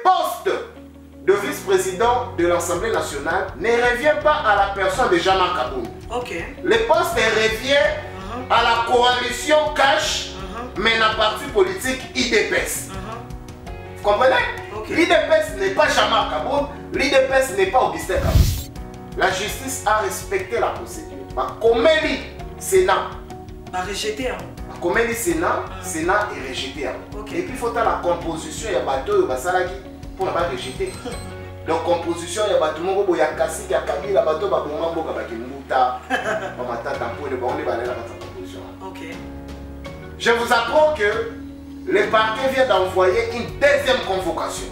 poste de vice-président de l'Assemblée nationale ne revient pas à la personne de Jean-Marc Aboun. Le poste revient à la coalition Cash, mais la partie politique IDPS. Vous comprenez? L'IDPS n'est pas Jean-Marc Aboun, l'IDPS n'est pas Augustin Kaboun. La justice a respecté la procédure. Comment le Sénat a rejeté? Comment le Sénat est rejeté. Et puis il faut la composition, il y a bateau, pour ne pas rejeter. Donc composition, il y a bateau, il y a Kassi, il y a Kabila, bateau, il y a Bongambo, il y a Je vous apprends que le parquet vient d'envoyer une deuxième convocation.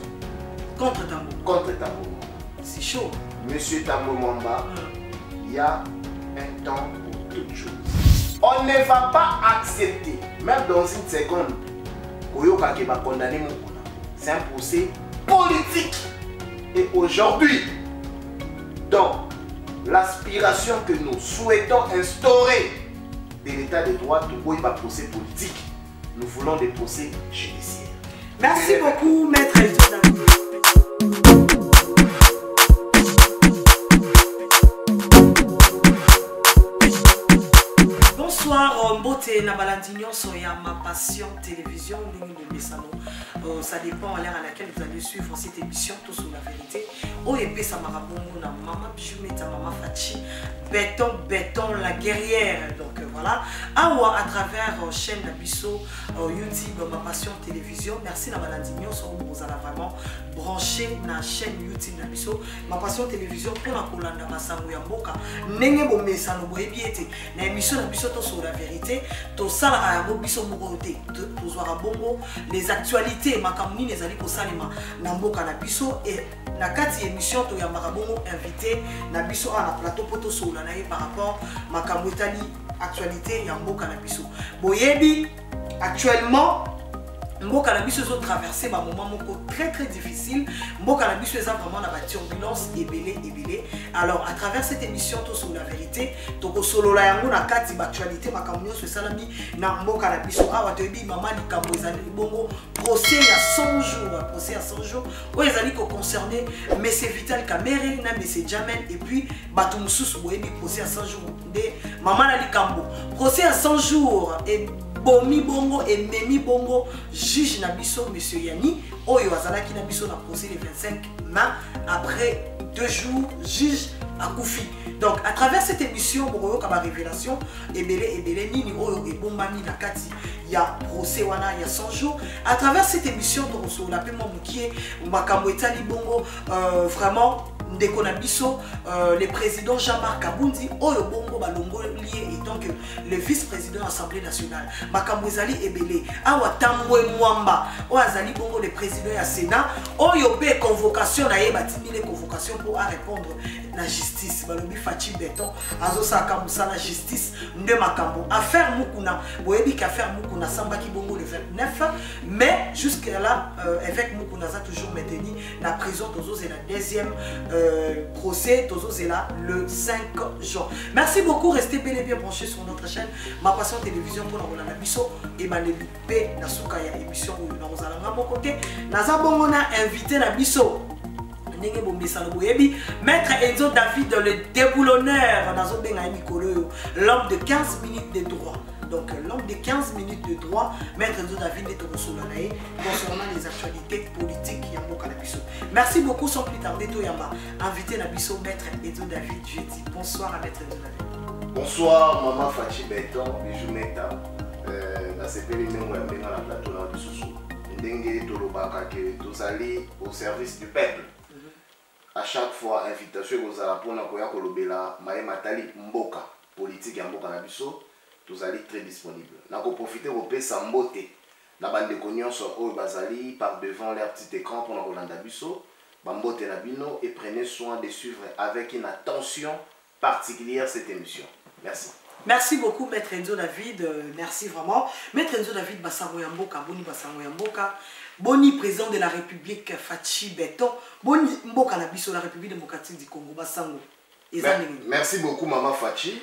Contre Tambo. Contre Tambo. C'est chaud. Monsieur Tambo Mwamba, il y a un temps pour toute chose. On ne va pas accepter, même dans une seconde, Koyoka qui va condamner Moukouna. C'est un procès politique. Et aujourd'hui, dans l'aspiration que nous souhaitons instaurer de l'état de droit, Togo, il va procès politique. Nous voulons des procès judiciaires. Merci beaucoup, maître Elton. Bonsoir, Mbote Nabalandignon, Soya, ma passion télévision, ça dépend à l'heure à laquelle vous allez suivre cette émission, tout sur la vérité. Oh, et puis ça m'a rappelé maman Bijoumeta, maman Fachi, béton, la guerrière. Donc voilà. Awa à travers chaîne Nabiso, YouTube, ma passion télévision. Merci Nabalandignon, vous allez vraiment branché na chaîne YouTube Nabiso, ma passion télévision pour la Kolanda Masango Yamboka. Nenge bo mesano bo ebiete. Na émission Nabiso to sur la vérité, to sala ya biso mokote, to zoara bongo les actualités makamuni les ali ko salima na mboka na biso et na kati émission to ya marabongo invité na biso à la plateau poto sur la par rapport makambu etali actualité ya mboka na biso. Boyebi actuellement Mboka na biso ont traversé un moment très difficile. Mboka na biso vraiment na turbulence ebele. Alors à travers cette émission tout sur la vérité, toko solo la yango na kati actualité makambo so salami na mboka na biso awa toyebi mama likambo ezali bongo procès ya 100 jours. Oyo ezali ko concerner monsieur Vital Kamerhe na monsieur Jamel et puis batu mususu boyebi procès ya 100 jours de mama na likambo. Procès ya 100 jours et Bomi Bongo et Memi Bongo, juge Nabiso, monsieur Yanni, Oyo Azalaki Nabiso na procès le 25 mai, après 2 jours, juge à Koufi. Donc à travers cette émission, Boroyo Kaba révélation, Ebele Nini Oyo et Bombani Nakati, il y a procès wana, il y a 100 jours. À travers cette émission, Toroso, la paiement Moukié, Makambo Etali Bongo, vraiment. Ndeko na biso, le président Jean-Marc Aboundi, Oyo Bongo Balongo lié étant que le vice-président de l'Assemblée nationale, Makambo Ezali Ebele, Awa Tambwe Mwamba, Oyo Azali Bongo le président du Sénat, Oyo Be convocation na yeba timile convocation pour répondre la justice, Balobi Fachi Béton, Azo Sakamusa la justice, Nde Makambo, affaire Mukuna, Boyebi qu'affaire Mukuna Sambaki Bongo le 29, mais jusqu'à là, évêque Mukuna a toujours maintenu la prison, Tozo c'est la deuxième procès, Tozo c'est là le 5 juin. Merci beaucoup, restez bel et bien branchés sur notre chaîne, ma passion télévision pour la Nabiso et ma P Nasukaya émission où nous allons à mon côté. Nazabongona invité Nabiso. Maître Enzo David, le déboulonneur, l'homme de 15 minutes de droit. Donc l'homme de 15 minutes de droit, Maître Enzo David est au Rosolanae concernant les actualités politiques qui ont Nabiso. Merci beaucoup, sans plus tarder, Toyama. Invité Nabiso, Maître Enzo David, je dis bonsoir à Maître Enzo David. Bonsoir, Maman Fachi Béton, Bijoumeta. Dans ce pays, nous avons la plateau de Soussou. Nous sommes au service du peuple. À chaque fois, invitation aux Arapons à Koya Kolobela, Maë Matali Mboka, politique à Mboka Nabiso, tous allez très disponible. Nous avons profité au pays Sambote, la bande de Cognon sur Oyo Bazali, par devant leur petit écran pour la Rolanda Biso, Bambote Nabino, et prenez soin de suivre avec une attention particulière cette émission. Merci. Merci beaucoup, Maître Enzo David. Merci vraiment. Maître Enzo David Bassango Yamboka, Boni Bassango Yamboka. Boni président de la République Fachi Béton, Boni Mboka na biso la République démocratique du Congo Bassango. Merci beaucoup Maman Fachi.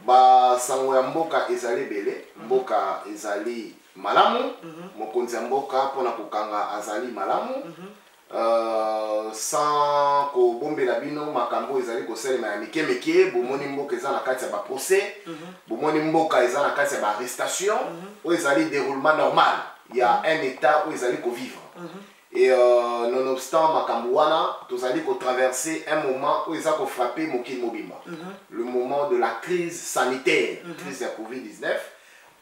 Bassango ya Mboka ezali belé, Mboka ezali malamu, mokonzi ya Mboka pona kokanga azali malamu. sans kobombela bino makambo ezali kosalema ya mike mike bomoni mboka eza na kati ya baprocès bomoni mboka eza na kati ya baarrestation oyo ezali déroulement normal ya un état oyo ezali kovivre et nonobstant makambo wana tozali kotraverser un moment oyo eza kofrappe mokili mobimba le moment de la crise sanitaire crise ya covid-19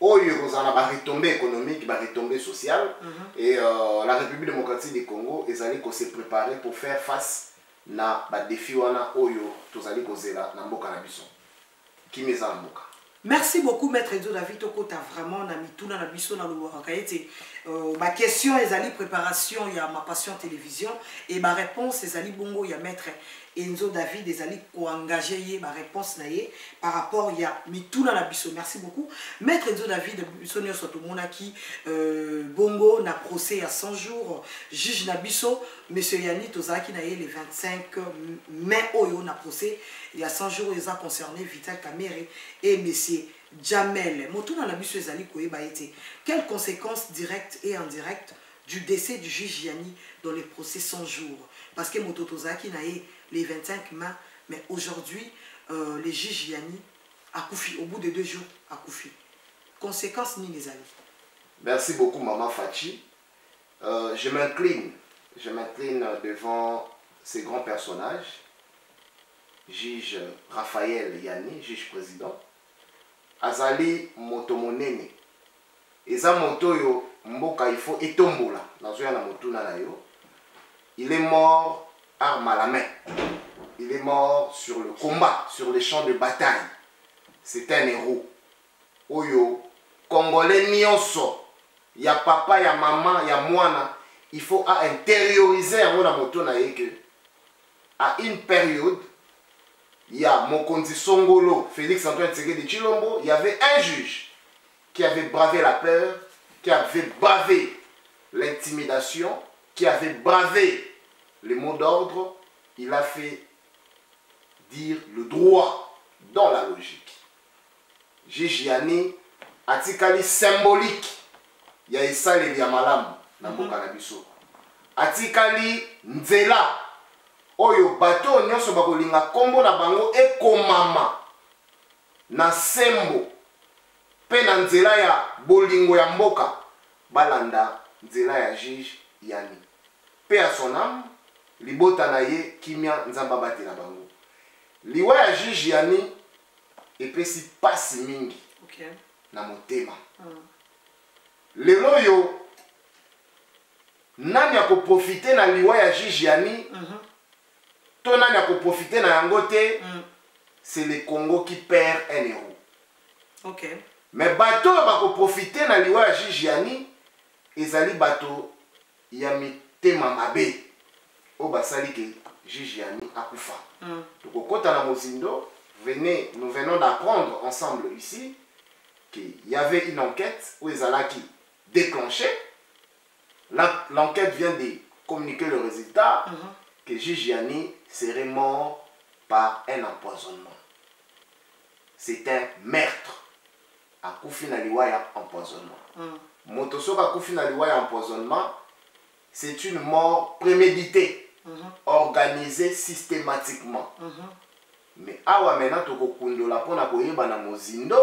oyo kozala ba retombée économique ba retombée sociale et la République démocratique du Congo ezali ko se préparer pour faire face na ba défi wana oyo tozali kozela na mboka na biso kimeza na mboka. Merci beaucoup maître Edzo David Okota vraiment na mituna na biso na lobaka ete ba question ezali préparation ya ma passion télévision et ma réponse ezali bongo ya maître Edzo David ezali ko engager ye ba réponse na ye par rapport ya mituna na biso. Merci beaucoup maître Edzo David biso nyonso to monaki bongo na procès à 100 jours juge na biso monsieur Yani tozaki na ye le 25 mai oyo na procès il y a 100 jours ils ont concerné Vital Kamerhe et monsieur Jamel motuna na biso ezali koyeba ete quelles conséquences directes et indirectes du décès du juge Yani dans les procès 100 jours parce que mototozaki na ye les 25 mai mais aujourd'hui le juge Yani a koufi au bout de 2 jours a koufi conséquences ni les amis. Merci beaucoup maman Fachi. Je m'incline devant ces grands personnages. Juge Raphaël Yani, juge président, azali moto monene. Eza moto yo mboka il faut etombola. Nazoya na motuna na yo. Il est mort arme à la main. Il est mort sur le combat, sur les champs de bataille. C'est un héros. Oyo Congolais nyonso, ya papa, ya maman, ya mwana, il faut intérioriser à mon motuna que à une période il y a Mokonzi Songolo, Félix Antoine Tshisekedi Tshilombo, il y avait un juge qui avait bravé la peur, qui avait bravé l'intimidation, qui avait bravé les mots d'ordre. Il a fait dire le droit dans la logique. Juge Yani, atikali symbolique, il y a Esale Yamalam, Namboka Nabiso. Atikali Nzela. Oyo bato nyonso bakolinga kombo na bango ekomama na sembo pe na nzela ya bolingo ya mboka balanda nzela ya juge Yani pe à son âme libota na ye kimia nzamba bati na bango liwa ya juge Yani epesi pasi mingi na motema lelo yo nani ako profiter na liwa ya juge Yani Tonani a profité na yangote, c'est le Congo qui perd un héros. Ok. Mais bateau va profiter na liwa juge Yani, ezali bateau yami tema mabe. O basali ke juge Yani akufa. Donc kota na mozindo, nous venons d'apprendre ensemble ici qu'il y avait une enquête où ezalaki déclenchée. L'enquête vient de communiquer le résultat. Que juge Yani serait mort par un empoisonnement. C'est un meurtre. À Koufina Liwaya empoisonnement. Motosoka Koufina Liwaya empoisonnement, c'est une mort préméditée, organisée systématiquement. Mais awa mena toko kundola pona koyeba na mozindo,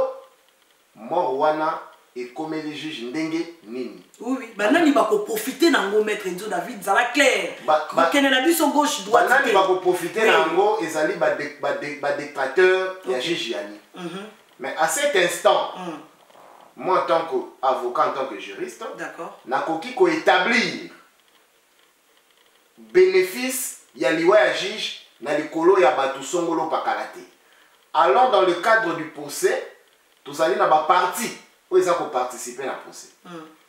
mort wana et comme les juges ndenge nini. Oui, banani bako profiter nango maître Edzo David zala clair. Bakene na biso gauche droite. Banani bako profiter nango ezali ba dictateur ya juge Yani. Mais à cet instant, moi en tant qu'avocat, en tant que juriste, nakoki ko établir bénéfice ya liwa ya juge na likolo ya batu songolo pakalate. Alors dans le cadre du procès, tous allons na ba partie où ils ont participé à la procès.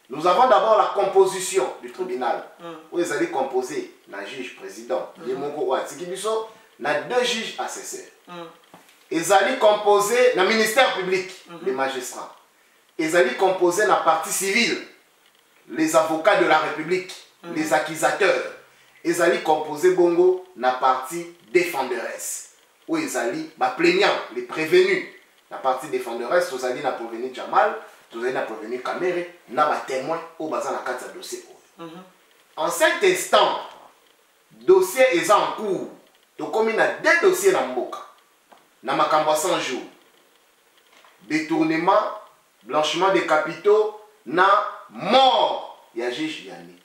Nous avons d'abord la composition du tribunal, où ils allaient composer la juge président, na 2 juges assesseurs. Ils allaient composer le ministère public, les magistrats. Ils allaient composer la partie civile, les avocats de la République, les accusateurs. Ils allaient composer bongo la partie défenderesse, où ils allaient plaignants, les prévenus. La partie défenderesse, ils allaient prévenir Jamal. Vous allez prévenir Kamerhe, n'a pas témoin au bazar la carte dossier. En cet instant, dossier dossier est en cours. Tokomi na 2 dossiers na mboka. Na makambo 100 jours. Détournement, blanchiment des capitaux, na mort ya juge Yani.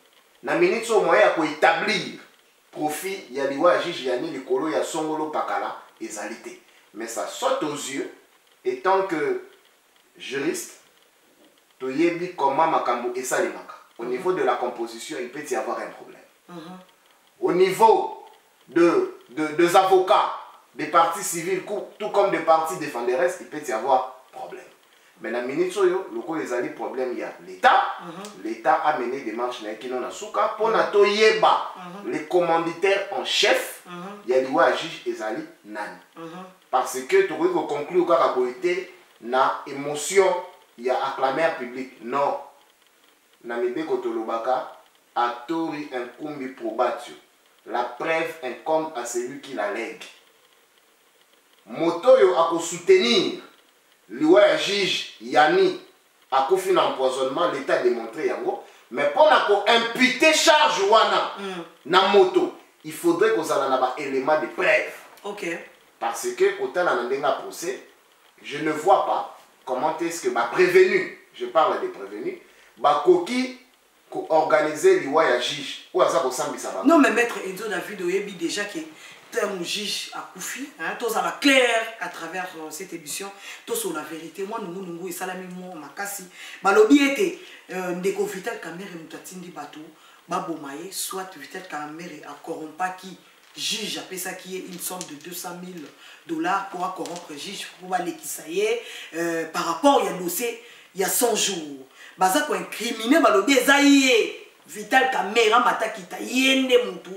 Na minute so moyen ko établir profit ya liwa juge Yani likolo ya songolo pakala ezalité. Mais ça saute aux yeux étant que juriste toyebi comment makambo esalimaka. Au niveau de la composition, il peut y avoir un problème. Au niveau des avocats, des partis civils, tout comme des partis défenderesses, il peut y avoir problème. Mais dans la minute, les alliés problème, il y a l'État. L'État a mené des marches pour les commanditaires en chef. Il y a des juges et alliés nan. Parce que tu veux conclure qu'il y a une émotion, il y a acclamé public. Non. Namide Kotolobaka a tori un kumbi probatio. La preuve incombe à celui qui la lègue. Motoyo a soutenir le juge Yani a confié l'empoisonnement, l'État a démontré yango. Mais pour imputer charge wana na moto, il faudrait qu'on ait un élément de preuve. Ok. Parce que au temps d'un procès, je ne vois pas comment est-ce que ma prévenu, je parle des prévenus, Bakoki organiser les ya juge ou ça ressemble. Non mais maître Enzo David Oyebi déjà que terme juge à Koufi, hein, tout ça va clair à travers cette émission, tout sur la vérité. Moi nous et salami moi makasi. Balobi était ndeko Vital Kamerhe mutatindi bateau, babomaye soit Vital Kamerhe a corrompa qui juge appelle ça qui est une somme de $200,000 pour corrompre juge pour aller qui ça y est par rapport il y a dossier il y a 100 jours. Baza ko incriminer balobi ezaye Vital Kamerhe mataki ta yende mutu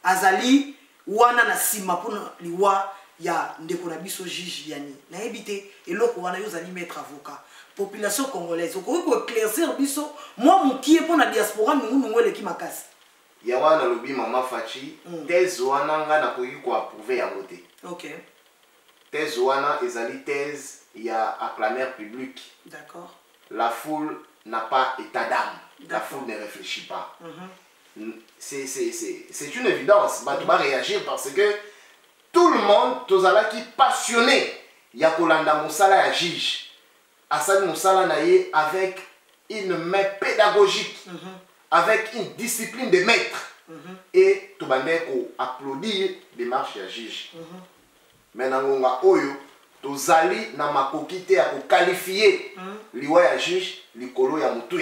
azali wana na sima pona liwa ya ndeko na biso juge Yani na ebité eloko wana yo zali maître avocat population congolaise ko éclaircir biso moi mukie pona diaspora nungu eleki makasi ya wana lobi mama Fachi thèse wana nga na koki ko approuver yango te. OK. Thèse wana ezali thèse ya acclameur public. D'accord. La foule n'a pas état d'âme. La foule ne réfléchit pas. C'est une évidence. Tu vas réagir parce que tout le monde, tous ceux qui passionné, il y a Kolanda Moussala à juge. Hassan Moussala naïe avec une main pédagogique, avec une discipline de maître. Et tout le monde applaudir les marches à juge. Maintenant, on a oyo. Tozali na makokite ya qualifier liwa ya juge likolo ya mutu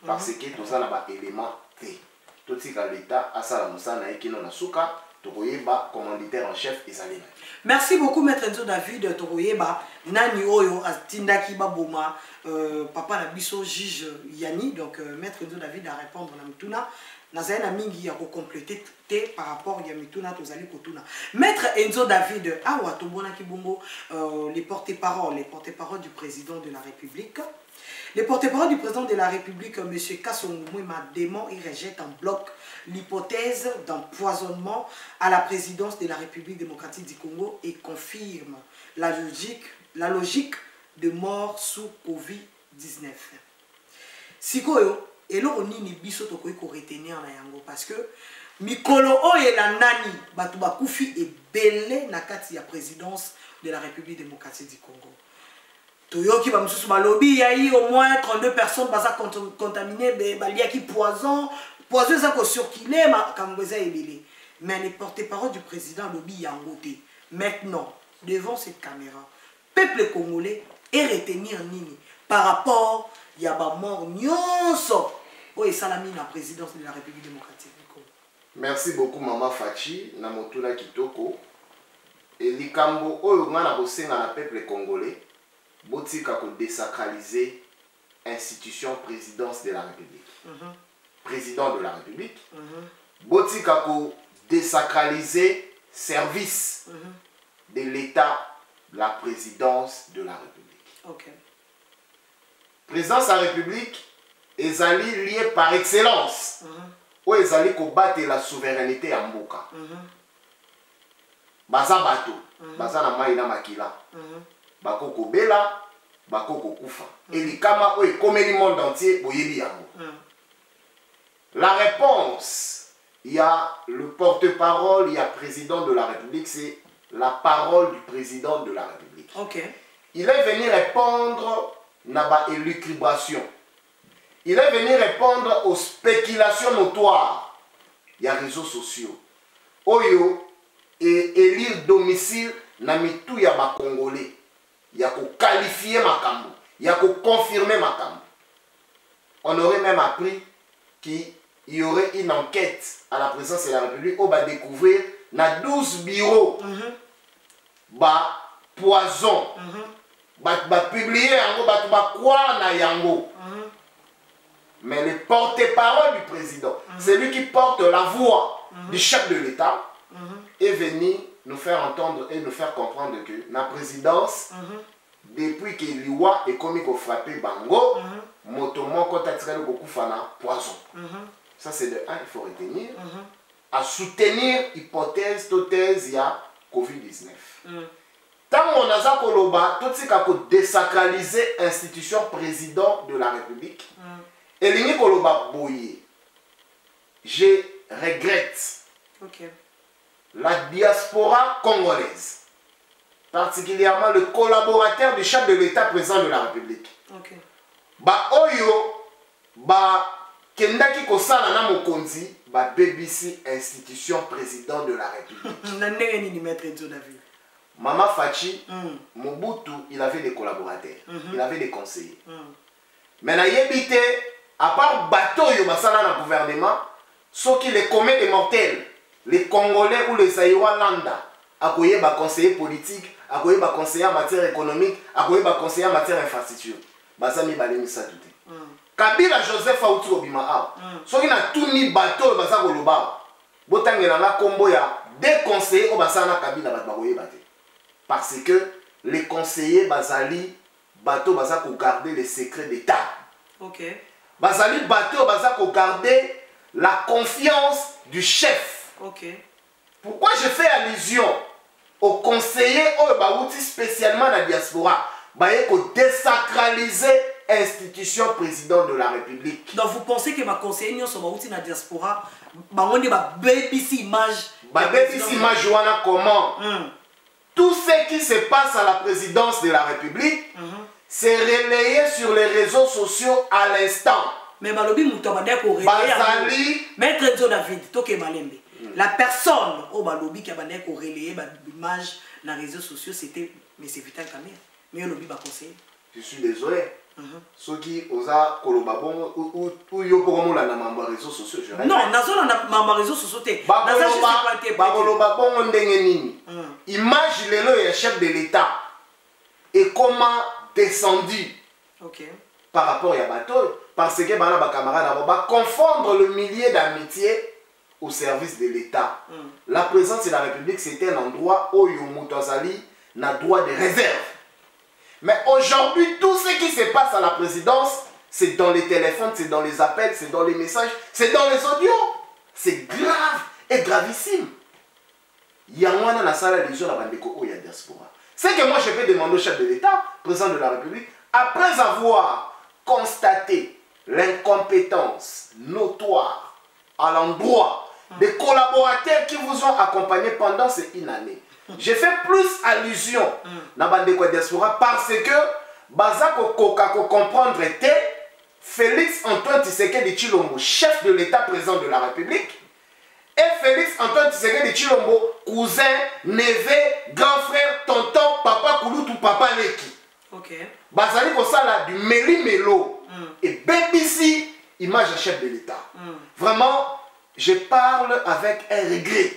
parce que tozala ba élément T. Totika l'État asala musana ekino na suka tokoyeba commanditaire en chef ezali. Merci beaucoup maître Enzo David tokoyeba nani oyo atindaki baboma papa na biso juge Yani donc maître Enzo David a répondre na mutuna nazana mingi ya ko compléter par rapport ya mituna tozali kotuna. Maître Enzo David awa tobona kibongo les porte-parole du président de la République. Les porte-parole du président de la République, M. Kasongo Mwema, dément et rejette en bloc l'hypothèse d'empoisonnement à la présidence de la République démocratique du Congo et confirme la logique de mort sous Covid-19. Sikoyo, et là on ni biso to ko retenir na yango parce que mikolo oye la nani batu bakufi et belé na kati ya présidence de la République démocratique du Congo. Toyoki ba mususu balobi ya yi au moins 32 personnes baza contaminées balia qui poison ça ko circuler ma kambeza ebele. Mais les porte-parole du président lobi yango te. Maintenant, devant cette caméra, peuple congolais et retenir nini par rapport ya ba mort nyonso o esalami na présidence de la République démocratique du Congo. Merci beaucoup maman Fachi na motuna kitoko et likambo oyo ngana bosenga na peuple congolais botika ko désacraliser institution présidence de la République. Président de la République. Botika ko désacraliser service de l'État, la présidence de la République. OK. Présidence de la République est liée par excellence. Où est allé combattre la souveraineté à Mboka. Baza bato, baza na maïna makila. Bako kobela, bako kokufa. Et likama ou est comme le monde entier boyebi yango. La réponse il y a le porte-parole, il y a président de la République, c'est la parole du président de la République. Ok. Il est venu répondre à l'élucubration. Il est venu répondre aux spéculations notoires. Il y a réseaux sociaux. Oyo et élire domicile na mitou ya ba Congolais. Il y a qu'à qualifier Makambo. Il y a qu'à confirmer Makambo. On aurait même appris qu'il y aurait une enquête à la présidence de la République où on va découvrir na 12 bureaux ba poison. Va publier yango, va quoi na yango. Mais le porte-parole du président, c'est lui qui porte la voix du chef de l'État, est venu nous faire entendre et nous faire comprendre que la présidence, depuis que l'Iwa est commis qu'on frappé Bango, motomo quand a beaucoup fana poison. Ça c'est de 1, il faut retenir. À soutenir hypothèse, thèse, il y a Covid-19. Tant on a ça koloba, tout ce qui a désacralisé l'institution président de la République, et l'ini koloba boye, je regrette la diaspora congolaise, particulièrement le collaborateur du chef de l'État président de la République. Ba oyo, ba kendaki kosala na mokonzi, ba BBC institution président de la République. Mama Fachi, Mobutu, il avait des collaborateurs, il avait des conseillers. Mais na yebite, à part bateau yo basala na gouvernement, ceux qui les commettent des mortels, les Congolais ou les Aïwa Landa, akoye ba conseiller politique, akoye ba conseiller en matière économique, akoye ba conseiller en matière infrastructure. Basami balemi sa tout. Kabila Joseph Auti Obima, ceux qui na tout ni bateau basa koloba, botangela na kombo ya des conseillers au basana Kabila bakoye bate. Parce que les conseillers Bazali, bateau baza ko garder les secrets d'État. Bazali bateau baza ko garder la confiance du chef. Pourquoi je fais allusion aux conseillers Baouti spécialement dans la diaspora? Baye ko désacraliser institution président de la République. Donc vous pensez que ma conseiller sont Baouti dans la diaspora, on est ba BBC image. Ba BBC image wana comment? Tout ce qui se passe à la présidence de la République, c'est relayé sur les réseaux sociaux à l'instant. Mais Balobi Moutabandé pour Bazali, Maître Dio David, Toke Malembe. La personne au Balobi qui a relayer l'image dans les réseaux sociaux, c'était M. Vital Kamer. Mais Balobi va conseiller. Je suis désolé. Ceux qui osent kolobabon ou yo pour moi na mamba réseaux sociaux, je répète. Non, nazo na mamba réseaux sociaux te. Kolobabon ndenge nini. Image le chef de l'État et comment descendu par rapport à bateau, parce que bana ba camarade va confondre le millier d'amitié au service de l'État. La présence de la République, c'était un endroit où Yomutazali n'a droit de réserve. Mais aujourd'hui, tout ce qui se passe à la présidence, c'est dans les téléphones, c'est dans les appels, c'est dans les messages, c'est dans les audios. C'est grave et gravissime. Il y a moins dans la salle de la bandeko ou il y a diaspora. C'est que moi je vais demander au chef de l'État, président de la République, après avoir constaté l'incompétence notoire à l'endroit des collaborateurs qui vous ont accompagné pendant ces une année, j'ai fait plus allusion dans la diaspora parce que Bazako Kokako comprendre était Félix Antoine Tshisekedi Tshilombo, chef de l'État président de la République, et Félix Antoine Tshisekedi Tshilombo, cousin, neveu, grand frère, tonton, papa Kouloutou, papa Leki. Bazali Kosala du Meli Melo et BBC, image à chef de l'État. Vraiment, je parle avec un regret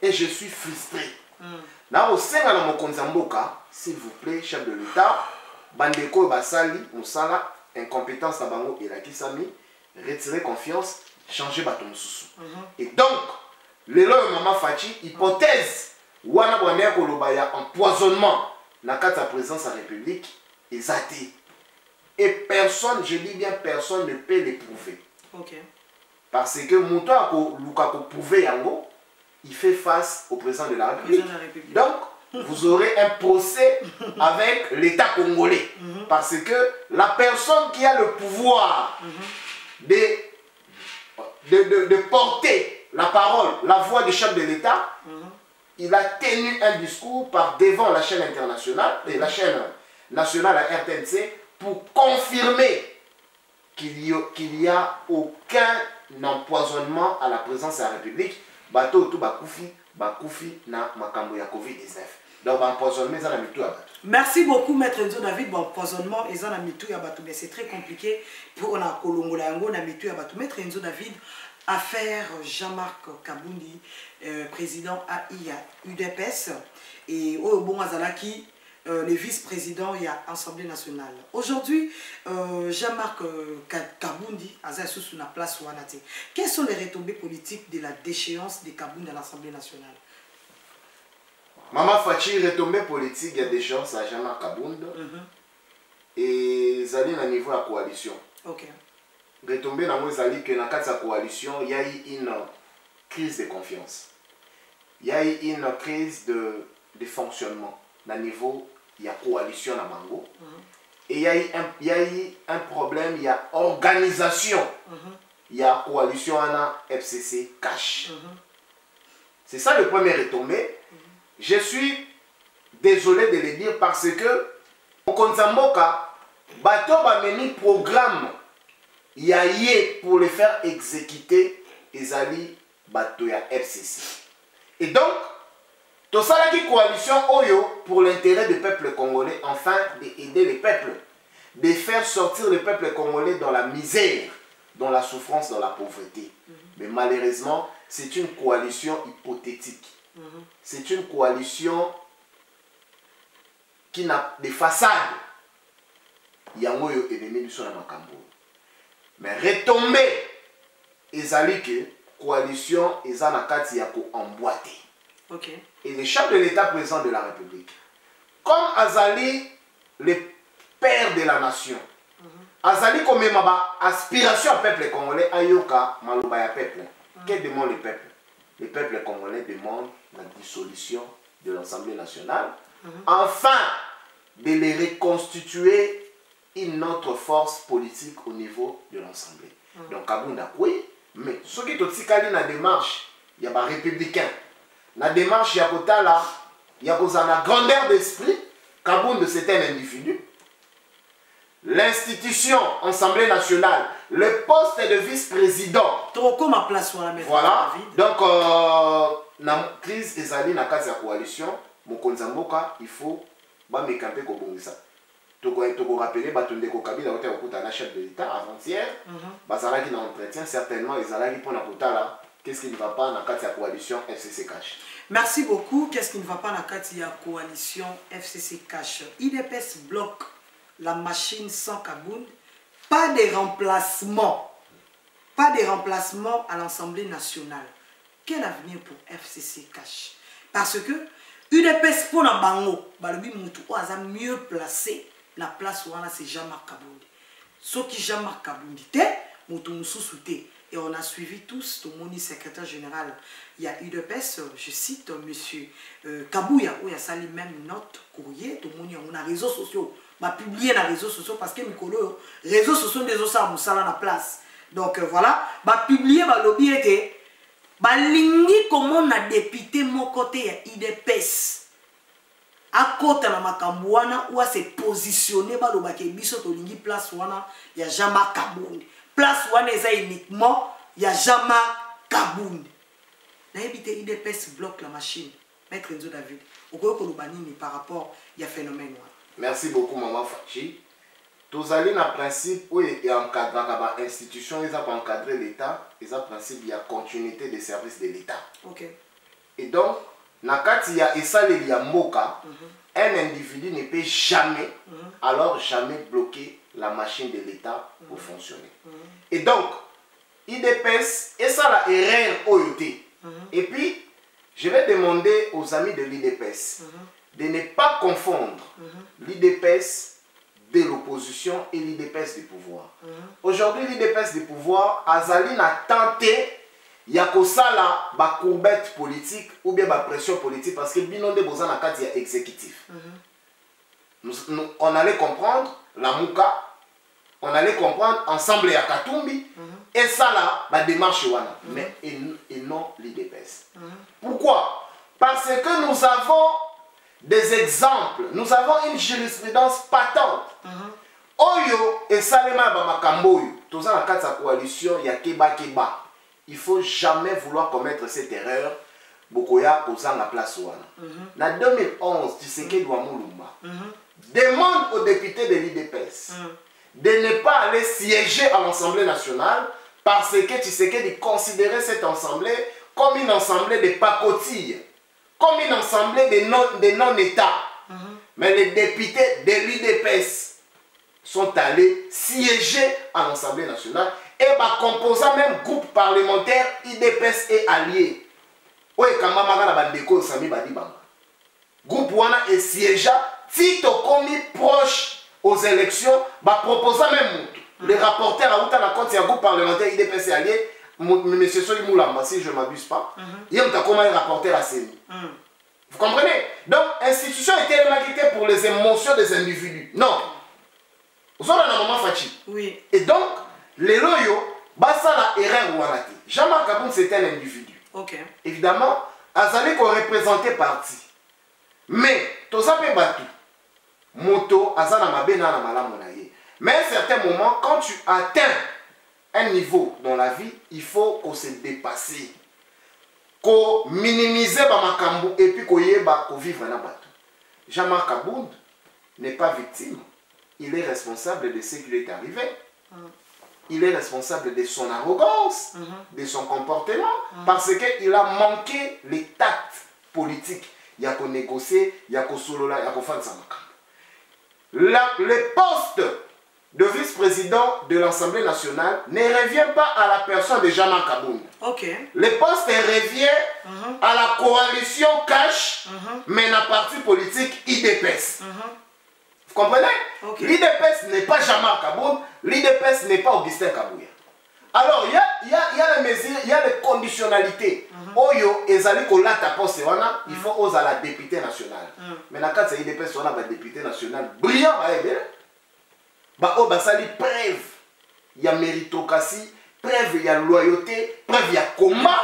et je suis frustré. Na osenga na mokonzi mboka, s'il vous plaît, chef de l'État, bandeko basali, musala, incompétence na bango et la kisami, retirer confiance, changer baton susu. Et donc, le lo Mama Fachi, hypothèse, wana bwana koloba ya empoisonnement na kata présence à la République, ezati. Et personne, je dis bien personne, ne peut l'éprouver. Parce que Mouto a prouvé yango, il fait face au président de la République. Donc, vous aurez un procès avec l'État congolais. Parce que la personne qui a le pouvoir de porter la parole, la voix du chef de l'État, il a tenu un discours par devant la chaîne internationale et la chaîne nationale à RTNC pour confirmer qu'il y a aucun empoisonnement à la présence de la République. Bateau tout bakoufi na makambo ya Covid-19. Donc empoisonnement ça na mitou ya bato. Merci beaucoup maître Nzo David. Bon empoisonnement et ça na mitou ya bato, mais c'est très compliqué pour na kolongola yango na mitou ya bato. Maître Nzo David, affaire Jean-Marc Kabundi, président AI UDPS et au bon Azalaki, le vice-président et à l'Assemblée nationale. Aujourd'hui, Jean-Marc Kabundi a sous la place Wanate. Quelles sont les retombées politiques de la déchéance de Kabundi à l'Assemblée nationale? Maman Fachi, retombées politiques, il y a déchéance à Jean-Marc Kabundi et Zali à niveau de la coalition. Ok. Retombées dans Zali que dans la coalition, il y a eu une crise de confiance. Il y a eu une crise de fonctionnement au niveau de la coalition à Mango. Et il y a eu un problème, il y a organisation. Il y a coalition à FCC cash. C'est ça le premier retombé. Je suis désolé de le dire parce que au Konzamboka, bateau a mené programme il y a pour le faire exécuter Ezali bateau ya FCC. Et donc, tout ça là qui coalition Oyo pour l'intérêt du peuple congolais, enfin d'aider le peuple, de faire sortir le peuple congolais dans la misère, dans la souffrance, dans la pauvreté. Mais malheureusement, c'est une coalition hypothétique. C'est une coalition qui n'a de façade. Il y a un ennemi sur la Makambo. Mais retomber, ezali que coalition ezanakati yako emboîté. Okay. Et le chef de l'État président de la République, comme Azali, le père de la nation, Azali comme ma aspiration au peuple congolais, ayoka malobaya peuple. Que demande le peuple? Le peuple congolais demande la dissolution de l'Assemblée nationale, afin de les reconstituer une autre force politique au niveau de l'Assemblée. Donc Kabunda oui, mais ce qui est aussi calé dans la démarche, il y a des républicains. Dans la démarche, il y a la grandeur d'esprit. Kabunda c'est un individu. L'institution, Assemblée nationale, le poste de vice-président. Voilà. Donc, la crise est allée dans la coalition. Mokonzamboka, il faut me camper comme ça. Tu peux rappeler que Kabila a été chef de l'État avant-hier. Bazalaki dans l'entretien, certainement, ils allaient pour la qu'est-ce qui ne va pas dans la coalition FCC Cash. Merci beaucoup. Qu'est-ce qui ne va pas dans la coalition FCC Cash? IDPS bloque la machine sans Kabound. Pas de remplacement. Pas de remplacement à l'Assemblée nationale. Quel avenir pour FCC Cash? Parce que UDPS pour la bango, balobi mutu oaza mieux placé la place où c'est Jean-Marc Kabundi. Ce qui Jean-Marc Kabundi te, mutu mususu te. Et on a suivi tous, tout le monde secrétaire général, il y a UDPS, je cite monsieur Kabouya, où il y a sali même note, courrier, tout le monde on a réseaux sociaux, m'a publié dans les réseaux sociaux parce que Mikolo, réseaux sociaux des osas moussala na place. Donc voilà, m'a publié m'a lobby était balingi comment on a député mon côté ya IDPS. À côté na makambouana où a se positionné ba lobake biso to lingi place wana ya Jean-Marc Kabundi. Place wana eza uniquement ya Jean-Marc Kabundi. Na évité IDPS bloque la machine. Maître Nzo David, okoyo kolobanini par rapport ya phénomène wana. Merci beaucoup maman Fachi. Tous allez dans le principe où il y a encadré l'institution, ils ont encadré l'État, ils ont principe il y a continuité des services de l'État. Okay. Et donc, Nakati il y a Esale Mboka, un individu ne peut jamais, alors jamais bloquer la machine de l'État pour fonctionner. Et donc, IDPS, et ça la erreur OIT. Et puis, je vais demander aux amis de l'IDPS de ne pas confondre l'IDPS de l'opposition et l'IDPS du pouvoir. Aujourd'hui, l'IDPS du pouvoir, Azali n'a tenté Yakosala ba courbette politique ou bien ba pression politique parce que binonde boza na kati ya exécutif. On allait comprendre la Mouka, on allait comprendre ensemble ya Katumbi, et ça là, la démarche wana, mais et non l'IDPS. Pourquoi? Parce que nous avons des exemples, nous avons une jurisprudence patente. Oyo et Salema Bamakamboyo, tous dans la coalition, il y a Keba. Il ne faut jamais vouloir commettre cette erreur. Bokoya posant la place wana. En 2011, Tshisekedi Wamulumba demande aux députés de l'IDPS de ne pas aller siéger à l'Assemblée nationale parce que Tshisekedi considérait cette assemblée comme une assemblée de pacotilles, comme une assemblée de non-État. Mais les députés de l'IDPS sont allés siéger à l'Assemblée nationale et composant même groupe parlementaire IDPS et alliés. Oui, quand Mamara Bandeko Sami Badibanga. Groupe Wana est siégeant, Tito Komi proche aux élections, proposant même les rapporteurs à Outa la compte, c'est un groupe parlementaire IDPS et alliés, M. Soli Moulamba, si je ne m'abuse pas, il y a un rapporteur à CENI. Vous comprenez? Donc, l'institution était remarquée pour les émotions des individus. Non. Vous avez un moment fatigué. Oui. Et donc, les loyaux, ça la erreur ou arrêté. Jean-Marc Kaboun, c'est un individu. Ok. Évidemment, Azali qu'on représentait parti. Mais, tout ça peut battre. Moto, Azana Mabena na Malamonaye. Mais à un certain moment, quand tu atteins un niveau dans la vie, il faut qu'on se dépasse. Qu'on minimise Bamakambu et puis qu'on vivre dans bateau. Jean-Marc Kaboun n'est pas victime. Il est responsable de ce qui lui est arrivé. Il est responsable de son arrogance, de son comportement, parce qu'il a manqué les tacts politiques. Il y a qu'on négocier, il y a qu'on solola, il y a qu'on faire ça. Le poste de vice-président de l'Assemblée nationale ne revient pas à la personne de Jean-Marc Kaboun. Le poste revient à la coalition cash, mais la parti politique IDPS. Vous comprenez? L'IDPS n'est pas Jean-Marc Kaboun, l'IDPS n'est pas Augustin Kabouya. Alors, il y a les mesures, il y a les conditionnalités. Oyo, ezali kolata poste wana, il faut oser la députée nationale. Mais dans le cas de l'IDPS, on a une députée nationale brillant, basali preuve, il y a méritocratie, preuve, il y a loyauté, preuve, il y a combat.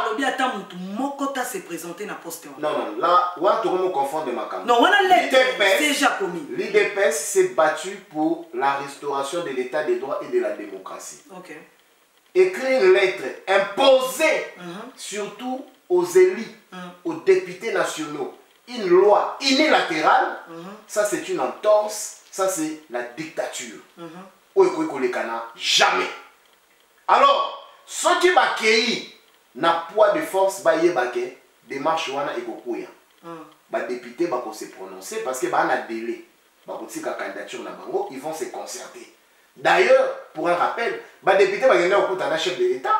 Se présenter dans poste. Non, là, on va confondre ma campagne. Non, on a déjà commis. L'IDPS s'est battu pour la restauration de l'état des droits et de la démocratie. Écrire une lettre imposée, surtout aux élus, aux députés nationaux, une loi unilatérale, ça c'est une entorse, ça c'est la dictature. Jamais. Alors, ceux qui m'accueillent, na poids de force ba yebake démarche wana ekokuya ba député ba ko se prononcer parce que ba na délai ba ko tika candidature na bango, ils vont se concerter. D'ailleurs, pour un rappel, ba député ba genda okuta na chef de l'État.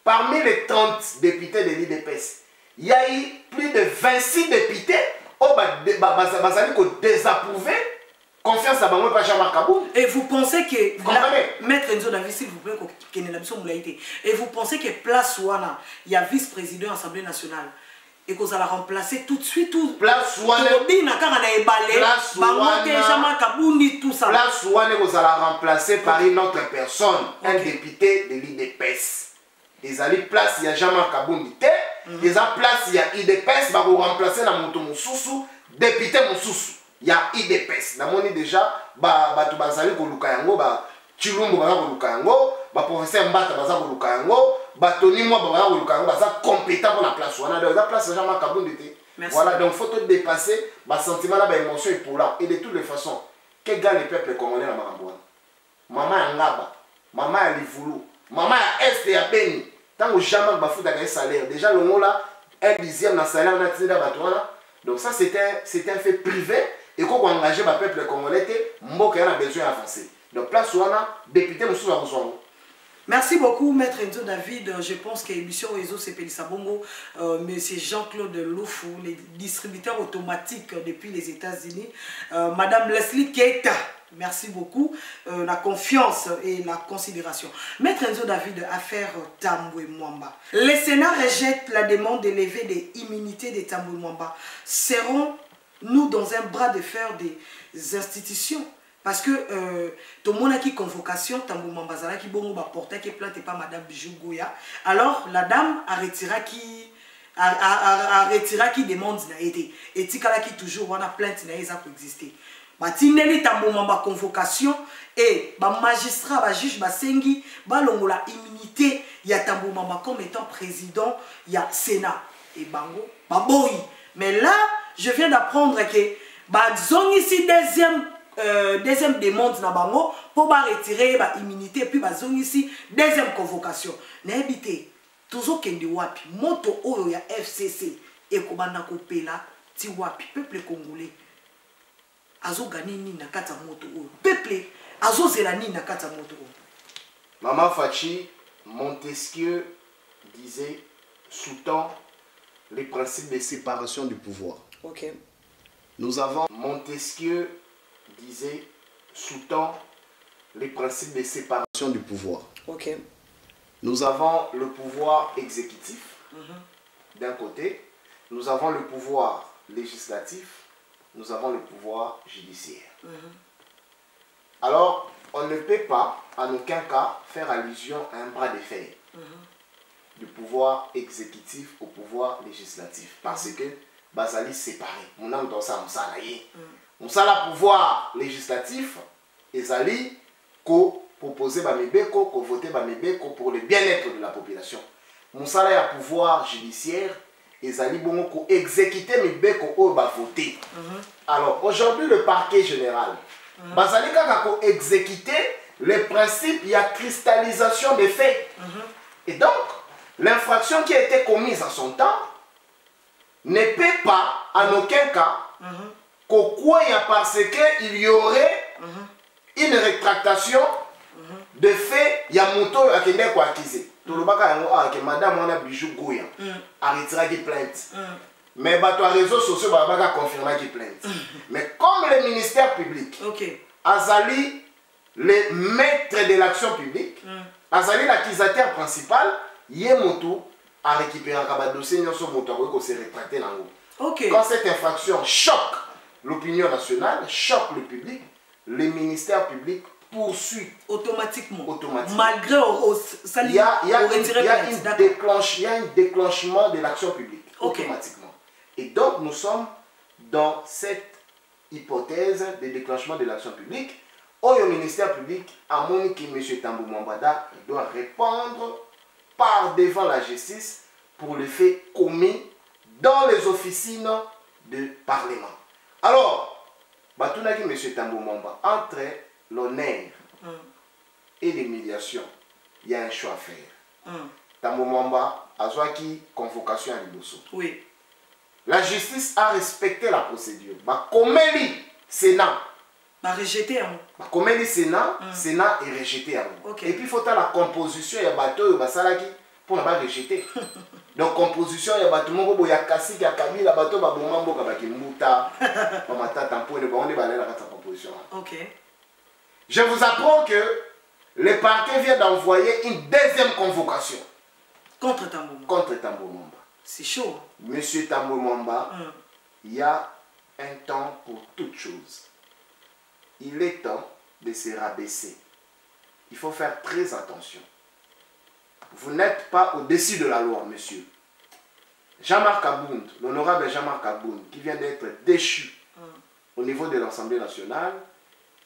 Parmi les 30 députés de l'IDPS, il y a eu plus de 26 députés au bazali ko désapprouvé confiance à Bango pas Jean-Marc Kaboun. Et vous pensez que Maître Enzo David, s'il vous plaît, et vous pensez que place Wana, il y a vice-président de l'Assemblée nationale et qu'on va la remplacer tout de suite tout place Wana place Wana vous allez la remplacer par une autre personne, un député de l'IDPS. Ils allaient place il y a Jean-Marc Kaboun ils ont place il y a IDPS va vous remplacer dans mon Moussoussou député Moussoussou. Il y a IDPS. Namoni déjà, tu bazali ko lukayango, Chilumbo baza ko lukayango, professeur Mbata baza ko lukayango, Tony Moi baza ko lukayango, baza compétent pour la place wana. Donc la place Jean-Marc Kaboun était. Voilà, donc faut te dépasser, sentiment là, émotion et pour là. Et de toutes les façons, quel gars le peuple congolais na Marambouana? Maman ya Ngaba, maman ya Livulu, maman ya Est et ya Beni. Tant que jamais bafuta un salaire, déjà le mot là, 1/10 na salaire na tida batouana. Donc ça c'était un fait privé. Et qu'on va engager le peuple congolais, Mboka a besoin d'avancer. Donc, place où on a député, nous sommes besoin. Merci beaucoup, Maître Enzo David. Je pense que l'émission Réseau Sepelissa Bongo, M. Jean-Claude Loufou, les distributeurs automatiques depuis les États-Unis, Madame Leslie Keita, merci beaucoup, la confiance et la considération. Maître Enzo David, affaire Tambwe Mwamba. Le Sénat rejette la demande de lever des immunités de Tambwe Mwamba. Seront nous dans un bras de fer des institutions Parce que tout le monde a qui convocation, Tambou Mambazala qui bon va porter qui plainte pas Madame Bijou Goya. Alors la dame a retiré qui demande n'a été. Et tikala qui toujours on a plainte n'a pas existé. Ba tineli Tambou Mamba convocation et ba magistrat ba juge ba sengi ba longola immunité ya Tambou Mamba comme étant président ya Sénat et bango ba boy. Mais là je viens d'apprendre que ba zone ici deuxième demande na bango pour ba retirer ba immunité puis ba zone ici deuxième convocation na habité toujours kendi wapi moto oyo ya FCC et kobanda kopela ti wapi peuple congolais azo gagner ni na kata moto oyo peuple azo zela ni na kata moto oyo. Maman Fachi, Montesquieu disait sous-tend les principes de séparation du pouvoir. OK. Nous avons Montesquieu disait sous-tend les principes de séparation du pouvoir. OK. Nous avons le pouvoir exécutif d'un côté, nous avons le pouvoir législatif, nous avons le pouvoir judiciaire. Alors, on ne peut pas, en aucun cas, faire allusion à un bras de fer du pouvoir exécutif au pouvoir législatif. Parce que Bazali séparé. Mon âme dans ça, Moussala pouvoir législatif, Ezali, ko proposer Bamibeko, ko voter Bamibeko pour le bien-être de la population. Moussala ya pouvoir judiciaire, Ezali bongo ko exécuter Mibeko ou ba voter. Alors, aujourd'hui, le parquet général, Bazali kaka ko exécuter les principes, il y a cristallisation des faits. Et donc, l'infraction qui a été commise en son temps ne peut pas, en aucun cas, parce qu'il y aurait une rétractation de fait, il y a Mouto qui est accusé. Tout le monde que Madame on a Bijou Goya a retiré des plaintes. Mais les réseaux sociaux ont confirmé qu'il plainte. Mais comme le ministère public, Azali, le maître de l'action publique, Azali, l'accusateur principal, Yemoto a récupéré un dossier sur Moto qui s'est rétracté dans l'eau. Quand cette infraction choque l'opinion nationale, choque le public, le ministère public poursuit automatiquement. Malgré il y a un déclenchement de l'action publique automatiquement. Et donc nous sommes dans cette hypothèse de déclenchement de l'action publique où le ministère public a montré que M. Tambou Mambada doit répondre par devant la justice pour les faits commis dans les officines de Parlement. Alors, Batunaki M. Tambou Mamba, entre l'honneur et l'humiliation, il y a un choix à faire. Tambou Mamba a qui convocation à l'Ibosso. Oui. La justice a respecté la procédure. Comme le Sénat. Rejeté. Comme le Sénat, Sénat est rejeté. Et puis il faut la composition, il y a bateau, pour ne pas rejeter. Donc composition, il y a bateau, il y a Kassi, il y a Camille, il y a bateau, il y a Bomambo, il y a Mouta, il y a composition. Je vous apprends que le parquet vient d'envoyer une deuxième convocation. Contre Tambou Mamba. Contre Tambou Mamba. C'est chaud. Monsieur Tambou Mamba, il y a un temps pour toute chose. Il est temps de se rabaisser. Il faut faire très attention. Vous n'êtes pas au-dessus de la loi, monsieur. Jean-Marc Abound, l'honorable Jean-Marc Abound, qui vient d'être déchu au niveau de l'Assemblée nationale,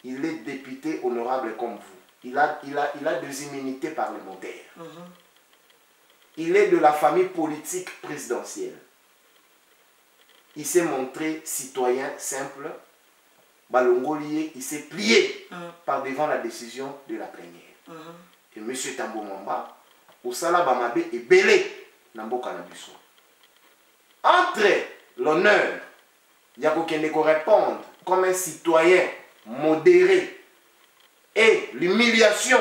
il est député honorable comme vous. Il a des immunités parlementaires. Il est de la famille politique présidentielle. Il s'est montré citoyen simple. Balongolier, il s'est plié par devant la décision de la plénière. Et M. Tambou Mamba, Osala Bamabe est belé dans Mboka Nabiso. Entre l'honneur, il y a qu'on répondre comme un citoyen modéré et l'humiliation,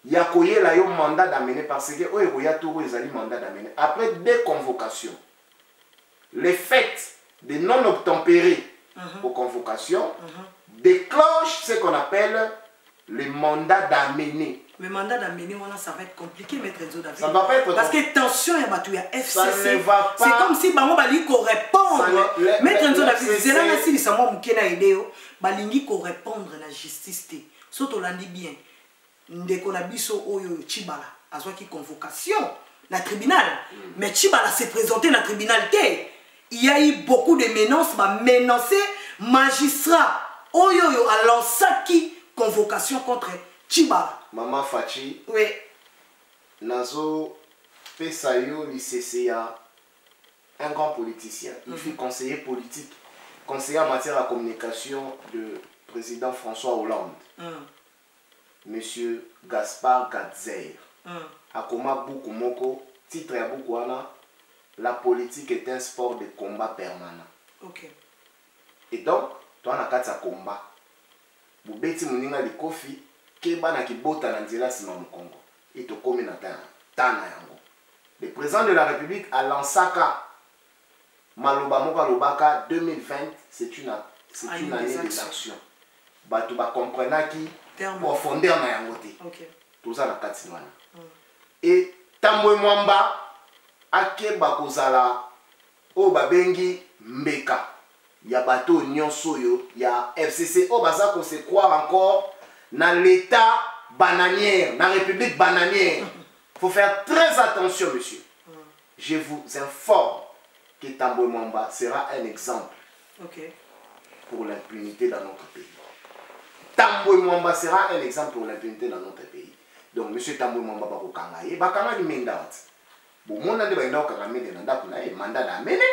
il y a un mandat d'amener parce que il y a un mandat d'amener. Après deux convocations, les faits de non-obtempérés aux convocations déclenchent ce qu'on appelle le mandat d'amener. Le mandat d'amener, ça va être compliqué, maître Enzo David. Ça va pas être parce que tension, il y a FCC. C'est comme si Bango Bali répondre. Maître Enzo David, c'est là que si ça m'a aidé. balingi ko répondre na justice te so to landi bien ndeko na biso oyo Tshibala azwaki convocation na tribunal mais Tshibala s'est présenté na tribunal te. Il y a eu beaucoup de menaces, menacé magistrat oyo a lancé qui convocation contre Tshibala. Maman Fachi. Oui. Nazo Pesayo l'ICCA, un grand politicien. Il fut conseiller politique, conseiller en matière de communication du président François Hollande. Monsieur Gaspard Gadzer. Akoma Bukumoko, titre à Bukwana. La politique est un sport de combat permanent. Ok. Et donc, toi, on a quatre combat. Boubeti Mouninga de Kofi, Keba na Kibota Nandila Simon Congo. Et to komi na Tana Yango. Le président de la République a lancé Maloba Moka Lobaka 2020, c'est une année d'action. Tu vas comprendre qui profondeur na Yangote. Ok. Tout ça na Katinwana. Et Tamboy Mwamba, Akeba kozala o babengi mbeka ya bato nyonso yo ya FCC o baza ko se croire encore na l'état bananière, na république bananière. Faut faire très attention monsieur. Je vous informe que Tamboy Mwamba sera un exemple pour l'impunité dans notre pays. Tamboy Mwamba sera un exemple pour l'impunité dans notre pays. Donc monsieur Tamboy Mwamba ba ko kangaye bakanga ni mendat. Bon, mon ande baina okanga mede na ndako na ye mandat na mene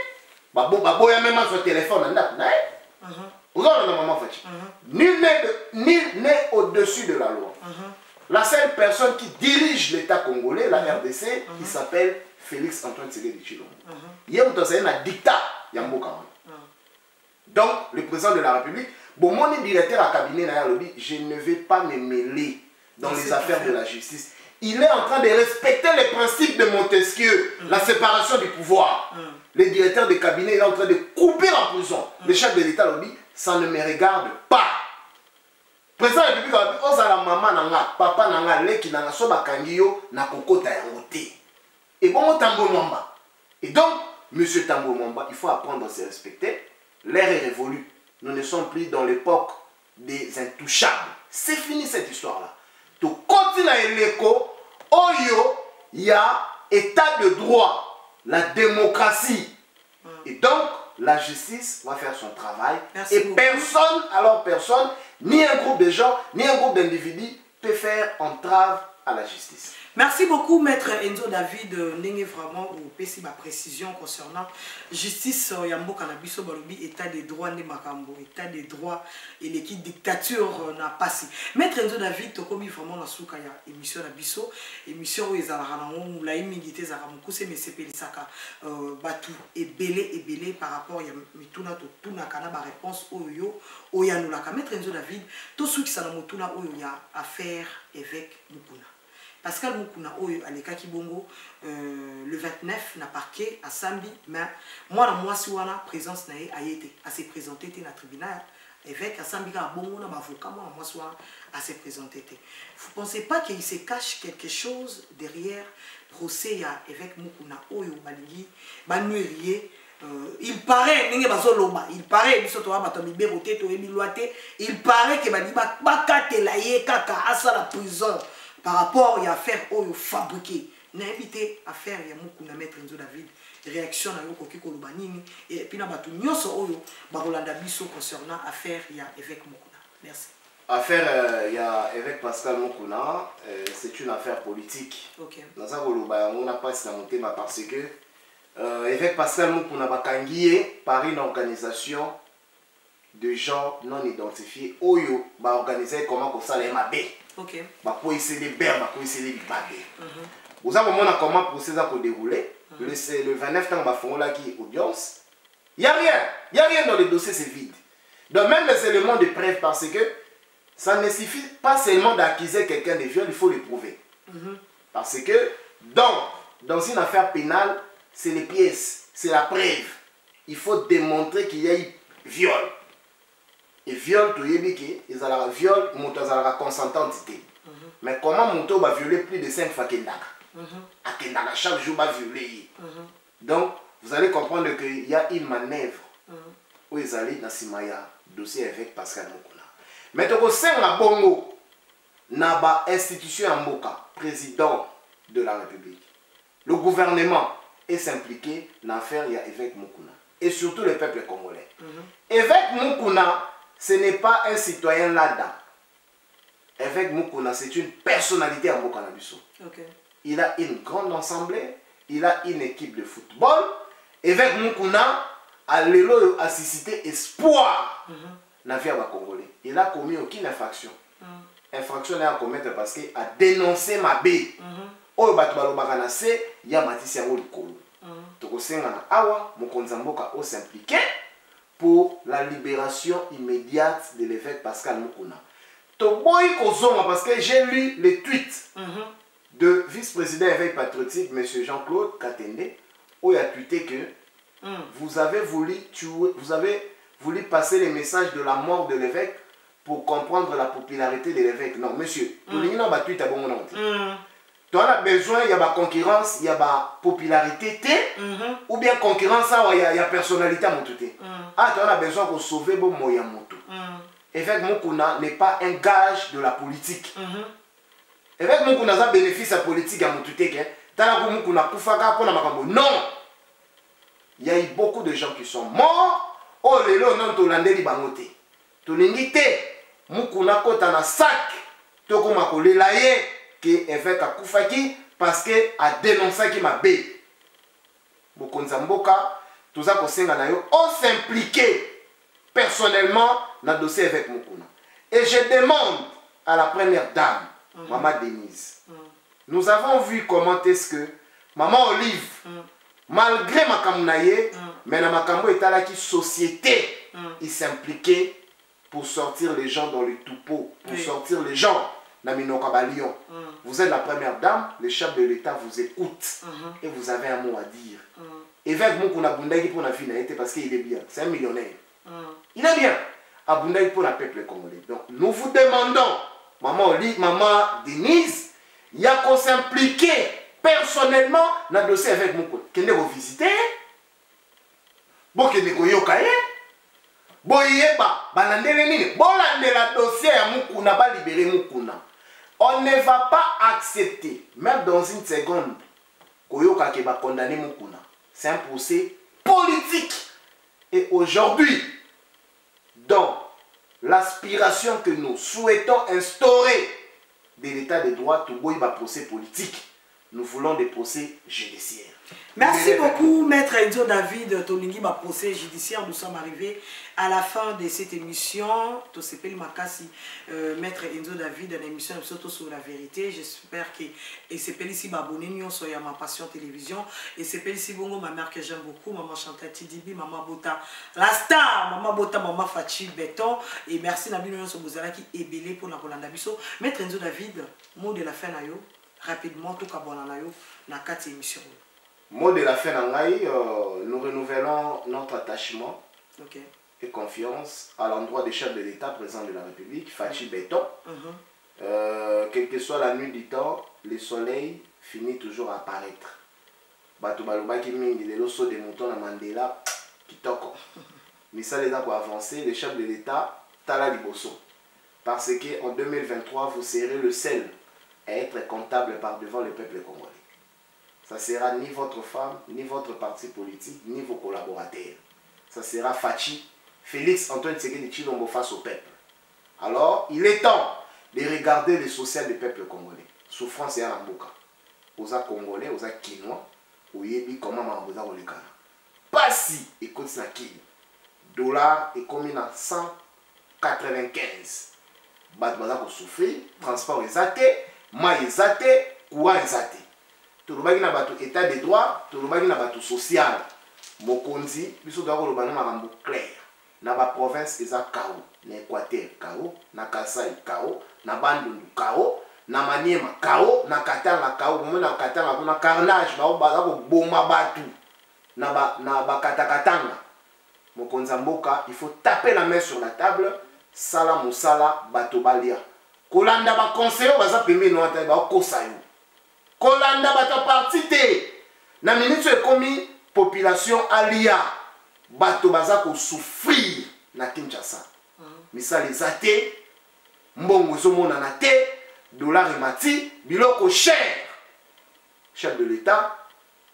baboya même sur téléphone na ndako na ye ozo na maman Fachi nul n'est au-dessus de la loi. La seule personne qui dirige l'état congolais, la RDC, il s'appelle Félix Antoine Tshisekedi Tshilombo. Il est un dictat yamboka. Donc le président de la République, bon mon directeur à cabinet na lobby, je ne vais pas me mêler dans les affaires de la justice. Il est en train de respecter les principes de Montesquieu, la séparation du pouvoir. Le directeur de cabinet il est en train de couper en prison. Le chef de l'État lobby, ça ne me regarde pas. Président de la République a dit, Ozala maman nanga, papa nanga, leki nanga, soba kangiyo, na kokota yangote. Et bon, Tamboy Mwamba. Et donc, monsieur Tamboy Mwamba, il faut apprendre à se respecter. L'ère est révolue. Nous ne sommes plus dans l'époque des intouchables. C'est fini cette histoire-là. Tout continue à l'écho, il y a état de droit, la démocratie. Et donc, la justice va faire son travail. Merci beaucoup. Personne, ni un groupe de gens, ni un groupe d'individus peut faire entrave à la justice. Merci beaucoup, Maître Enzo David. N'est vraiment au PC ma précision concernant justice Yambo Canabiso Balobi, état des droits de Makambo, état des droits et l'équipe dictature n'a passé. Maître Enzo David, tu as commis vraiment la souka ya émission Nabiso, émission où ils ont la immunité Zaramuku, c'est mais c'est Pélisaka Batu et belé par rapport à Mituna Tuna Kanaba réponse Oyo Oyanulaka. Maître Enzo David, tout ce qui s'en a Motuna Oya affaire évêque Mukuna. Pascal Mukuna Oyo Aleka Kibongo le 29 n'a parqué à Sambi, mais moi si on a présence naé ayete à se présenter dans le tribunal évêque à Sambi à Bongo na avocat moi si à se présenter. Vous pensez pas qu'il se cache quelque chose derrière procès à évêque Mukuna Oyo Baligi Banuerier? Il paraît il paraît il paraît que Baliba bakatelaye kaka à la prison. Par rapport à l'affaire Oyo fabriquée, n'invité à faire Yamukuna Maître Enzo David, réaction à Yoko Kiko Lubanini, et puis Nabatu Nyoso Oyo, Barolanda Bisso concernant l'affaire Y'a évêque Mukuna. Merci. Affaire Y'a évêque Pascal Mukuna, c'est une affaire politique. Ok. Dans un Goloba, on n'a pas monté parce que évêque Pascal Mukuna Bakangié par une organisation de gens non identifiés. Oyo, va organiser comment ça les mabé. Ok. Vous avez comment le procès a déroulé. Le 29 ans, on a qui audience. Il n'y a rien dans le dossier, c'est vide. Donc même les éléments de preuve, parce que ça ne suffit pas seulement d'accuser quelqu'un de viol, il faut le prouver. Parce que dans une affaire pénale, c'est les pièces, c'est la preuve. Il faut démontrer qu'il y a eu viol. Et viol, tu sais bien ils ont viol, ils ont consentante. Mais comment Monto va violer plus de 5 fois Kendaka? À Kendaka, chaque jour, va violer. Donc, vous allez comprendre qu'il y a une manœuvre où ils allaient dans Simaya dossier évêque Pascal Mukuna. Mais toko senga bongo na ba institution en mboka, président de la République. Le gouvernement est s'impliqué dans l'affaire il y a évêque Mukuna et surtout le peuple congolais. Évêque Mukuna, ce n'est pas un citoyen lada. Évêque Mukuna, c'est une personnalité en mboka na biso. Il a une grande assemblée, il a une équipe de football. Évêque Mukuna a l'élo a suscité espoir dans la vie des Congolais. Il a commis aucune infraction. Infraction à commettre parce qu'il a dénoncé ma baie. Oh, il y a Matisse Yango Likolo. Donc, awa Mokonzamboka o s'impliquer pour la libération immédiate de l'évêque Pascal Mukuna. Toboy Kozonga, parce que j'ai lu les tweets de vice-président évêque patriotique, M. Jean-Claude Katende, où il a tweeté que vous avez voulu tuer, vous avez voulu passer les messages de la mort de l'évêque pour comprendre la popularité de l'évêque. Non, monsieur, tu as tweet à bon moment. Tu as besoin, il y a la concurrence, il y a la popularité, ou bien concurrence, il y a personnalité à mon tout. Ah, tu as besoin de sauver bon moyen moto. Évêque Mukuna n'est pas un gage de la politique. Évêque Mukuna a un bénéfice à la politique à mon tout. Non! Il y a eu beaucoup de gens qui sont morts. Oh, les lots non, tu l'as dit, bangoté. Tu l'as dit, Mukuna kota na sac. Tu as dit, que l'évêque a koufaki parce qu'il a dénoncé qu'il m'a bé. Mokonzamboka, tout ça qu'on s'est on s'impliquer personnellement dans le dossier avec Mukuna. Et je demande à la première dame, Maman Denise, nous avons vu comment est-ce que Maman Olive, malgré ma kamounaye, mais dans ma kamou est à la société, il s'impliquait pour sortir les gens dans le troupeau, pour sortir les gens. Vous êtes la première dame, le chef de l'État vous écoute et vous avez un mot à dire. Évêque Mukuna Bundagi pour la finalité parce qu'il est bien, c'est un millionnaire. Il est bien. Abundagi pour le peuple congolais. Donc nous vous demandons, Maman Oli, Maman Denise, il y a qu'on s'impliquer personnellement dans le dossier avec Mukuna. Qu'est-ce que vous visitez? Bon, qu'est-ce que vous yokaye? Bon, il y a pas. Bon, la dossier à Mukuna, va libérer Mukuna. On ne va pas accepter, même dans une seconde, Koyoka qui va condamner Mukuna. C'est un procès politique. Et aujourd'hui, dans l'aspiration que nous souhaitons instaurer de l'état de droit, Togo il va procès politique. Nous voulons des procès judiciaires. Merci beaucoup, Maître Enzo David Tolingi, ma procès judiciaire. Nous sommes arrivés à la fin de cette émission. To s'appelle Makasi, Maître Enzo David, dans l'émission Surtout sur la vérité. J'espère que s'appelle ici abonné nous sur ma passion télévision. Et s'appelle ici bongo ma mère que j'aime beaucoup, Maman Chantal Tidibi, Maman Bota, la star, Maman Bota, Maman Fachi Béton. Et merci Nabi Nouyon Sobozala qui est belé pour la Rolanda Bisso. Maître Enzo David, mot de la fin na yo, rapidement tout kabona na yo na 4 émissions. Mot de la fin, nous renouvelons notre attachement et confiance à l'endroit des chefs de l'État, président de la République, Fachi Béton. Quelle que soit la nuit du temps, le soleil finit toujours à apparaître. Bato Baloba qui mingi les losos de moutons à Mandela, qui toko. Mais ça les a pour avancer, les chefs de l'État, Tala Liboso. Parce qu'en 2023, vous serez le seul à être comptable par devant le peuple congolais. Ça sera ni votre femme, ni votre parti politique, ni vos collaborateurs. Ça sera Fachi, Félix Antoine Tshisekedi Tshilombo face au peuple. Alors, il est temps de regarder le social du peuple congolais. Souffrance et Aramboka. Osa Congolais, osa Kinois, Oyebi, comment Mamboza Olekana. Pas si, écoute ça, qui dollar est commis à 195. Batbaza pour souffrir, transport est athée, maïs est athée, courant est athée. Tout le monde a un état de droit, tout le monde a un social. Mokonzi, biso doit avoir un marambo clair. Na ba province eza KO, na Équateur KO, na Kasai KO, na Bandundu KO, na Maniema KO, na Katanga KO, na Katanga na carnage, ba baza ko bomba batu. Na ba katakatanga. Mokonzi mboka, il faut taper la main sur la table, sala musala bato balia. Kolanda ba conseiller baza pembe no ata ba kosayo. Kolanda bato parti te. Na minute ekomi population alia bato baza ko souffrir na Kinshasa. misala eza te, mbongo ezomonana te, dollar emati, biloko cher. Chef de l'État,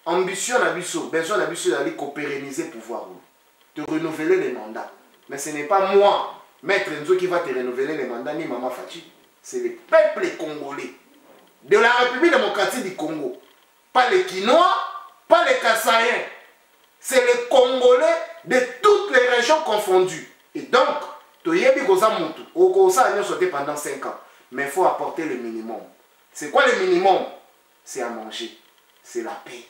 ambition na biso, besoin na biso d'aller pérenniser pouvoir, de renouveler les mandats. Mais ce n'est pas moi, Maître Nzo, qui va te renouveler les mandats, ni Maman Fachi. C'est le peuple congolais de la République démocratique du Congo. Pas les Quinois, pas les Kassaïens. C'est les Congolais de toutes les régions confondues. Et donc, tu y es pendant 5 ans. Mais il faut apporter le minimum. C'est quoi le minimum? C'est à manger, c'est la paix,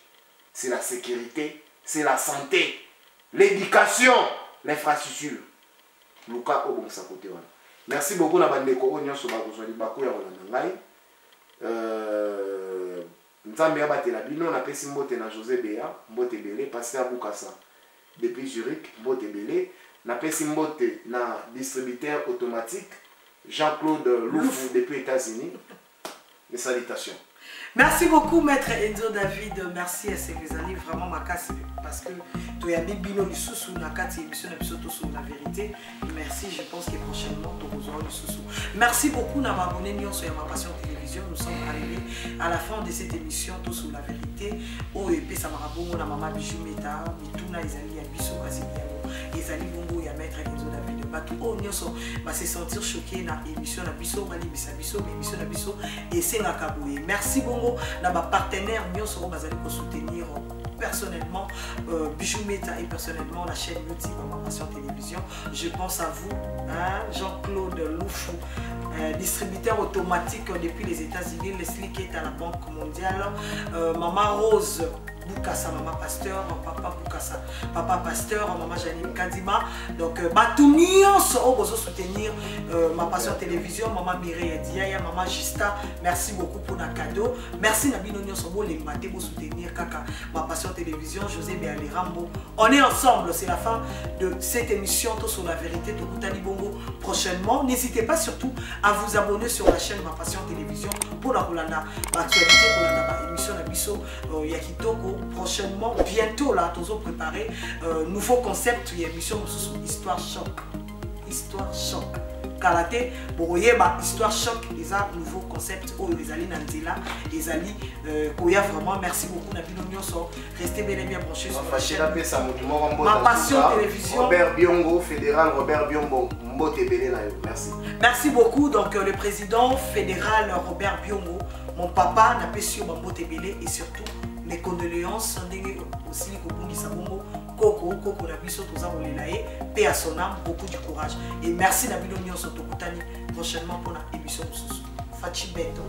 c'est la sécurité, c'est la santé, l'éducation, l'infrastructure. Luka Obon Sakote wana. Merci beaucoup na bandeko onyo so bakozwali bako ya Rolanda ngai. Nzambe ya batela bino na pesi mbote na José Béa, mbote belé pasteur Bukasa depuis Zurich, mbote belé na pesi mbote na distributeur automatique Jean-Claude Louf depuis États-Unis. Mes salutations. Merci beaucoup, Maître Enzo David. Merci à ces amis. Vraiment, ma casse, parce que tu as des binômes du sous la carte émission sur la vérité. Merci, je pense que prochainement, tu auras le sous. Merci beaucoup d'avoir abonné sur ma passion télévision. Nous sommes arrivés à la fin de cette émission, tout sur la vérité. Oh, et puis ça m'a rabonné, ma maman Bijou Meta, Mituna, Isali, Abisso, Kasibiano, Isali Bongo, et Maître Enzo David. Oh, Nyoso va se sentir choqué dans l'émission Nabiso, l'émission Nabiso et c'est Nakaboué. Merci beaucoup à ma partenaire Nyoso va aller soutenir personnellement Bijou Meta et personnellement la chaîne YouTube Ma Passion Télévision. Je pense à vous, hein, Jean-Claude Loufou, distributeur automatique depuis les États-Unis, Leslie qui est à la Banque mondiale, Maman Rose Bukasa, Maman Pasteur, Papa Bukasa, Papa Pasteur, Maman Janine Kadima. Donc, Batounion, on va soutenir Ma Passion Télévision, Maman Mireille Diaya, Maman Gista. Merci beaucoup pour le cadeau. Merci Nabino Nyosobo, les matés pour soutenir Kaka, Ma Passion Télévision, José Béalé Rambo. On est ensemble, c'est la fin de cette émission, tout sur la vérité, tout Koutani Bongo. Prochainement, n'hésitez pas surtout à vous abonner sur la chaîne Ma Passion Télévision pour la Rolanda, l'actualité pour la émission Nabiso Yakitoko. Prochainement, bientôt là, tous préparé nouveau concept, il y a une émission sur Histoire Choc. Histoire Choc. Karaté, bon, il y a Histoire Choc, les nouveaux concepts, oh, les alliés Nantila, les alliés, Koya vraiment, merci beaucoup, Nabino Nyoso, restez bel et bien branchés sur la chaîne. Ma Passion Télévision. Robert Biongo, fédéral Robert Biongo, merci. Merci beaucoup, donc le président fédéral Robert Biongo, mon papa, Napesio Bambote Belé et surtout, mes condoléances aussi Koko Nabiso paix à son âme, beaucoup de courage et merci Nabilo Nyon Sotokutani prochainement pour la émission Fachi Beto.